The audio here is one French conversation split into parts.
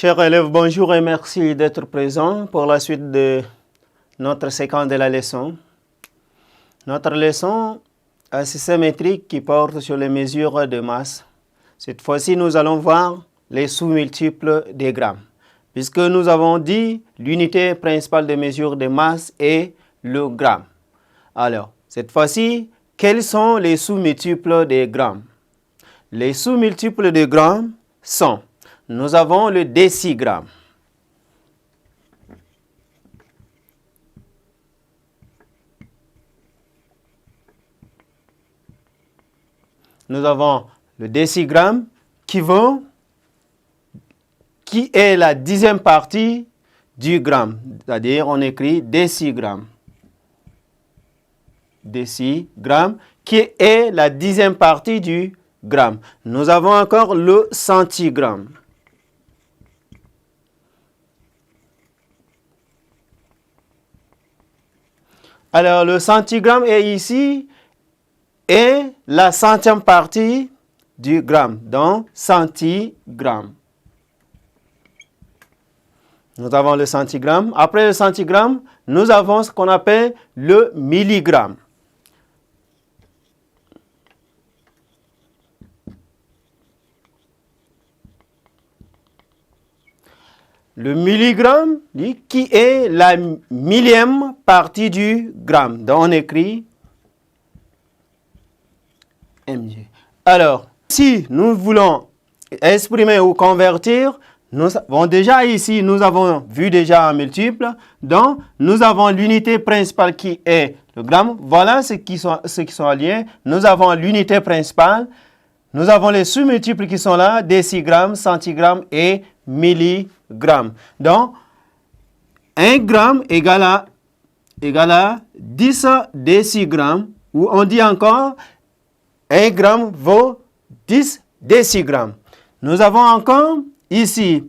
Chers élèves, bonjour et merci d'être présents pour la suite de notre séquence de la leçon. Notre leçon a un système métrique qui porte sur les mesures de masse. Cette fois-ci, nous allons voir les sous-multiples des grammes. Puisque nous avons dit l'unité principale de mesure de masse est le gramme. Alors, cette fois-ci, quels sont les sous-multiples des grammes? Les sous-multiples des grammes sont, nous avons le décigramme. Nous avons le décigramme qui est la dixième partie du gramme. C'est-à-dire, on écrit décigramme. Décigramme qui est la dixième partie du gramme. Nous avons encore le centigramme. Alors, le centigramme est ici et la centième partie du gramme, donc centigramme. Nous avons le centigramme. Après le centigramme, nous avons ce qu'on appelle le milligramme. Le milligramme, qui est la millième partie du gramme. Donc, on écrit mg. Alors, si nous voulons exprimer ou convertir, nous avons déjà ici, nous avons vu déjà un multiple. Donc, nous avons l'unité principale qui est le gramme. Voilà ceux qui sont liés. Nous avons l'unité principale. Nous avons les sous-multiples qui sont là, décigramme, centigramme et milligramme. Donc, 1 gramme égale à 10 décigrammes, ou on dit encore 1 gramme vaut 10 décigrammes. Nous avons encore ici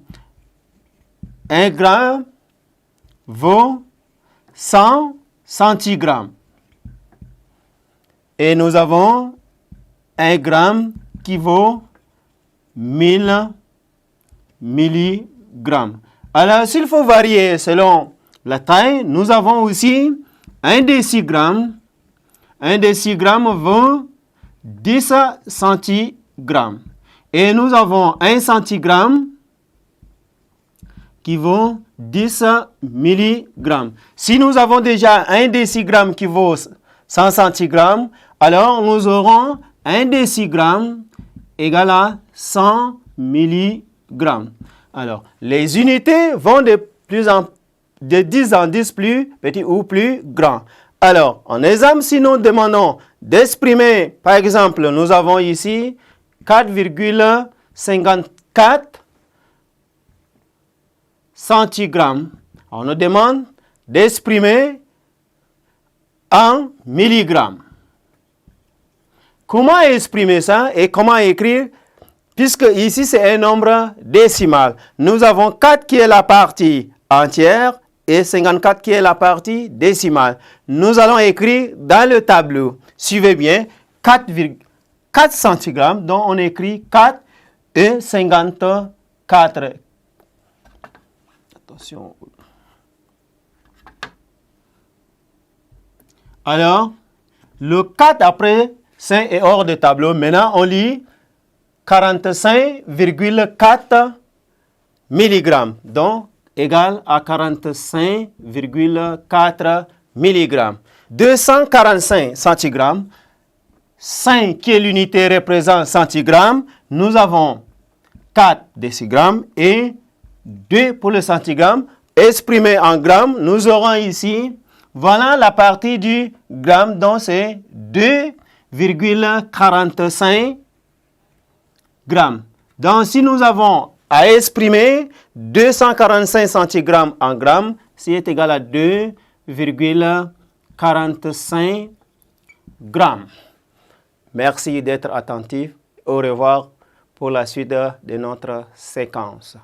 1 gramme vaut 100 centigrammes. Et nous avons 1 gramme qui vaut 1000 milligrammes. Alors, s'il faut varier selon la taille, nous avons aussi 1 décigramme. 1 décigramme vaut 10 centigrammes. Et nous avons 1 centigramme qui vaut 10 milligrammes. Si nous avons déjà 1 décigramme qui vaut 100 centigrammes, alors nous aurons 1 décigramme égale à 100 milligrammes. Alors, les unités vont de 10 en 10 plus petit ou plus grand. Alors, en exemple, si nous demandons d'exprimer, par exemple, nous avons ici 4,54 centigrammes. On nous demande d'exprimer en milligrammes. Comment exprimer ça et comment écrire? Puisque ici c'est un nombre décimal. Nous avons 4 qui est la partie entière et 54 qui est la partie décimale. Nous allons écrire dans le tableau. Suivez bien, 4 centigrammes, donc on écrit 4 et 54. Attention. Alors, le 4 après, 5 est hors de tableau. Maintenant, on lit 45,4 milligrammes. Donc, égal à 45,4 milligrammes. 245 centigrammes. 5 qui est l'unité représente centigrammes. Nous avons 4 décigrammes et 2 pour le centigramme. Exprimé en grammes, nous aurons ici, voilà la partie du gramme, donc c'est 2,45 grammes. Donc, si nous avons à exprimer 245 centigrammes en grammes, c'est égal à 2,45 grammes. Merci d'être attentif. Au revoir pour la suite de notre séquence.